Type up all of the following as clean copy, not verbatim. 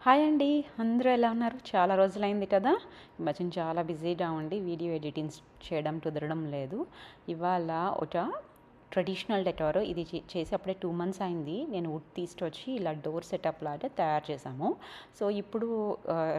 Hi అండి. అందరూ ఎలా ఉన్నారు? చాలా రోజులైంది కదా! ఈ మధ్యన చాలా బిజీగా ఉండి వీడియో ఎడిటింగ్స్ చేయడం కుదరడం లేదు. ఇవాళ ఒక ట్రెడిషనల్ డెకార్ ఇది చేసి అప్పుడే 2 మంత్స్ అయింది. నేను వుడ్ తీసుకొచ్చి ఇలా డోర్ సెటప్ లాగా తయారు చేశాము. సో, ఇప్పుడు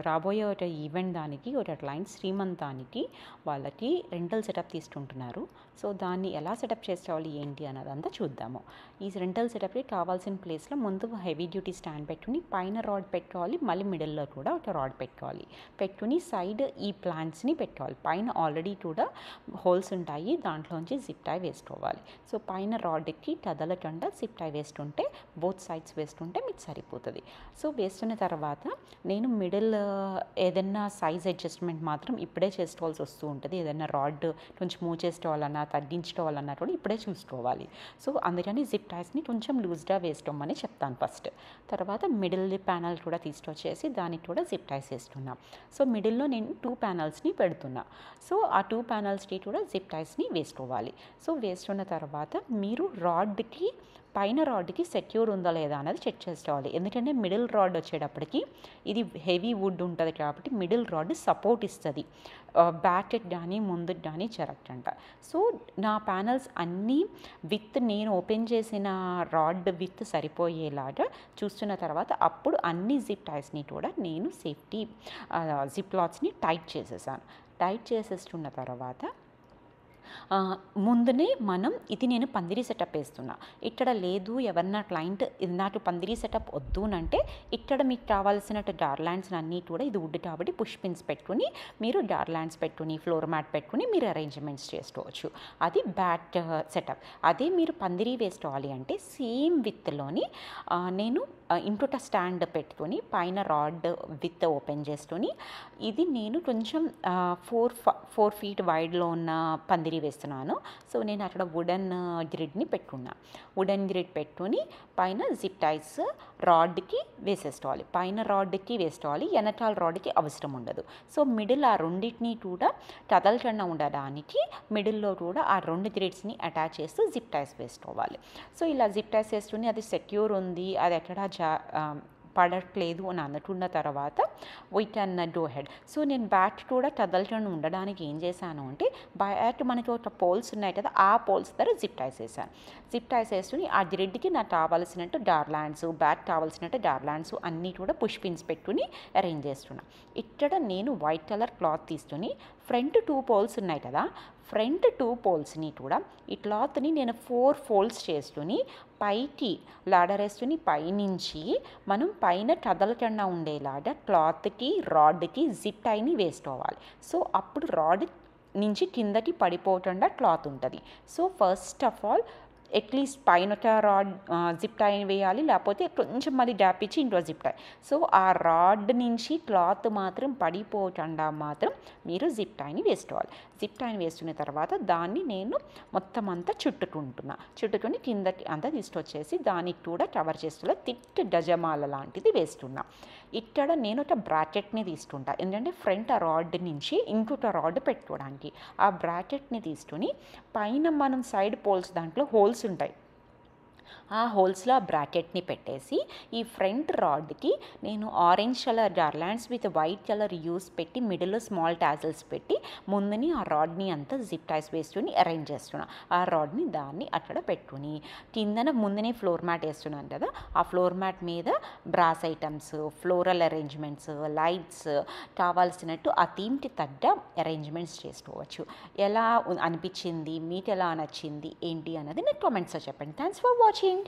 రాబోయే ఒక ఈవెంట్ దానికి ఒక క్లయింట్ శ్రీమంతానికి వాళ్ళకి రెంటల్ సెటప్ తీసుకుంటున్నారు. సో, దాన్ని ఎలా సెటప్ చేసుకోవాలి ఏంటి అన్నదంతా చూద్దాము. ఈ రెంటల్ సెటప్కి కావాల్సిన ప్లేస్లో ముందు హెవీ డ్యూటీ స్టాండ్ పెట్టుకుని పైన రాడ్ పెట్టుకోవాలి. మళ్ళీ మిడిల్లో కూడా ఒక రాడ్ పెట్టుకోవాలి. పెట్టుకుని సైడ్ ఈ ప్లాంట్స్ని పెట్టుకోవాలి. పైన ఆల్రెడీ కూడా హోల్స్ ఉంటాయి. దాంట్లోంచి జిప్ టై వేసుకోవాలి. సో, పైన రాడ్కి కదలకుండా జిప్ టై వేస్తుంటే బోత్ సైడ్స్ వేస్తుంటే మీకు సరిపోతుంది. సో, వేస్తున్న తర్వాత నేను మిడిల్ ఏదైనా సైజ్ అడ్జస్ట్మెంట్ మాత్రం ఇప్పుడే చేసుకోవాల్సి వస్తూ ఉంటుంది. ఏదైనా రాడ్ కొంచెం మూవ్ చేసుకోవాలన్నా తగ్గించుకోవాలన్నా కూడా ఇప్పుడే చూసుకోవాలి. సో, అందుకని జిప్ టైస్ని కొంచెం లూజ్గా వేసుకోమని చెప్తాను ఫస్ట్. తర్వాత మిడిల్ ప్యానల్ కూడా తీసుకొచ్చేసి దానికి కూడా జిప్ టైస్ వేస్తున్నా. సో, మిడిల్లో నేను 2 ప్యానల్స్ని పెడుతున్నా. సో, ఆ 2 ప్యానల్స్కి కూడా జిప్ టైస్ని వేసుకోవాలి. సో, వేసుకున్న తర్వాత మీరు రాడ్కి పైన రాడ్కి సెక్యూర్ ఉందా లేదా అన్నది చెక్ చేసుకోవాలి. ఎందుకంటే మిడిల్ రాడ్ వచ్చేటప్పటికి ఇది హెవీ వుడ్ ఉంటుంది కాబట్టి మిడిల్ రాడ్ సపోర్ట్ ఇస్తుంది బ్యాక్కి కానీ ముందుకు కానీ జరగకంట. సో, నా ప్యానల్స్ అన్నీ విత్ నేను ఓపెన్ చేసిన రాడ్ విత్ సరిపోయేలాగా చూస్తున్న తర్వాత అప్పుడు అన్ని జిప్ టైస్ని కూడా నేను సేఫ్టీ జిప్ లాట్స్ని టైట్ చేసేసాను. టైట్ చేసేసుకున్న తర్వాత ముందునే ఇది నేను పందిరి సెటప్ వేస్తున్నా. ఇక్కడ లేదు ఎవరన్నా క్లయింట్ ఇది నాకు పందిరి సెటప్ వద్దు అంటే ఇక్కడ మీకు కావాల్సినట్టు గార్లాండ్స్ అన్నీ కూడా ఇది వుడ్ కాబట్టి పుష్ పిన్స్ పెట్టుకుని మీరు గార్లాండ్స్ పెట్టుకుని ఫ్లోర్ మ్యాట్ పెట్టుకుని మీరు అరేంజ్మెంట్స్ చేసుకోవచ్చు. అది బ్యాట్ సెటప్. అదే మీరు పందిరి వేసుకోవాలి అంటే సేమ్ విత్లోని నేను ఇంకొక స్టాండ్ పెట్టుకొని పైన రాడ్ విత్ ఓపెన్ చేసుకొని ఇది నేను కొంచెం 4 ఫీట్ వైడ్లో ఉన్న పందిరి వేస్తున్నాను. సో, నేను అక్కడ వుడెన్ గ్రిడ్ని పెట్టుకున్నా. వుడెన్ గ్రిడ్ పెట్టుకొని పైన జిప్ టైస్ రాడ్కి వేసేసుకోవాలి. పైన రాడ్కి వేసుకోవాలి, వెనకాల రాడ్కి అవసరం ఉండదు. సో, మిడిల్ ఆ రెండింటినీ కూడా కదలకుండా ఉండడానికి మిడిల్లో కూడా ఆ 2 గ్రిడ్స్ని అటాచ్ చేస్తూ జిప్ టైస్ వేసుకోవాలి. సో, ఇలా జిప్ టైస్ వేసుకుని అది సెక్యూర్ ఉంది, అది ఎక్కడ పడట్లేదు అని అనుకున్న తర్వాత we can go head. So, నేను బ్యాట్ కూడా కదలకుండా ఉండడానికి ఏం చేశాను అంటే బ్యాట్ మనకి ఒక పోల్స్ ఉన్నాయి కదా, ఆ పోల్స్ దగ్గర జిప్ టైస్ వేసాను. జిప్ టైస్ వేసుకుని ఆ గ్రిడ్కి నాకు కావాల్సినట్టు గార్లాండ్స్ బ్యాట్ కావాల్సినట్టు గార్లాండ్స్ అన్నీ కూడా పుష్ పిన్స్ పెట్టుకుని అరేంజ్ చేస్తున్నాను. ఇక్కడ నేను వైట్ కలర్ క్లాత్ తీసుకుని ఫ్రంట్ 2 పోల్స్ ఉన్నాయి కదా, ఫ్రంట్ 2 పోల్స్ని కూడా ఈ క్లాత్ని నేను 4 ఫోల్డ్స్ చేసుకుని పైకి లాడర్ వేసుకుని పైనుంచి మనం పైన కదలకుండా ఉండేలాగా క్లాత్కి రాడ్కి జిప్ టైని వేసుకోవాలి. సో, అప్పుడు రాడ్ నుంచి కిందకి పడిపోకుండా క్లాత్ ఉంటుంది. So, first of all at least పైన రాడ్ జిప్ టై వేయాలి, లేకపోతే కొంచెం మళ్ళీ గ్యాప్ ఇచ్చి ఇంకో జిప్ టై. సో, ఆ రాడ్ నుంచి క్లాత్ మాత్రం పడిపోకుండా మాత్రం మీరు జిప్ టైని వేసుకోవాలి. జిప్ టైని వేసుకున్న తర్వాత దాన్ని నేను మొత్తం అంతా చుట్టుకొని కిందకి అంతా తీసుకొచ్చేసి దానికి కూడా కవర్ చేస్తున్నా థిక్ గజమాల లాంటిది వేస్తున్నా. ఇక్కడ నేను ఒక బ్రాకెట్ని తీసుకుంటా, ఎందుకంటే ఫ్రంట్ ఆ రాడ్ నుంచి ఇంకొక రాడ్ పెట్టుకోవడానికి. ఆ బ్రాకెట్ని తీసుకుని పైన మనం సైడ్ పోల్స్ దాంట్లో హోల్స్ ఉంటాయి, ఆ హోల్స్లో ఆ బ్రాకెట్ని పెట్టేసి ఈ ఫ్రంట్ రాడ్కి నేను orange colour garlands with white colour use పెట్టి మిడిల్లో స్మాల్ టాజల్స్ పెట్టి ముందుని ఆ రాడ్ని అంతా జిప్ టైస్ వేసుకుని అరేంజ్ చేస్తున్నా. ఆ రాడ్ని దాన్ని అక్కడ పెట్టుకుని కిందన ముందునే ఫ్లోర్ మ్యాట్ వేస్తున్నాను కదా, ఆ ఫ్లోర్ మ్యాట్ మీద brass items, floral arrangements, lights కావాల్సినట్టు ఆ థీమ్కి తగ్గ అరేంజ్మెంట్స్ చేసుకోవచ్చు. ఎలా అనిపించింది, మీకు ఎలా నచ్చింది ఏంటి అన్నది నాకు కామెంట్స్లో చెప్పండి. Thanks for watching.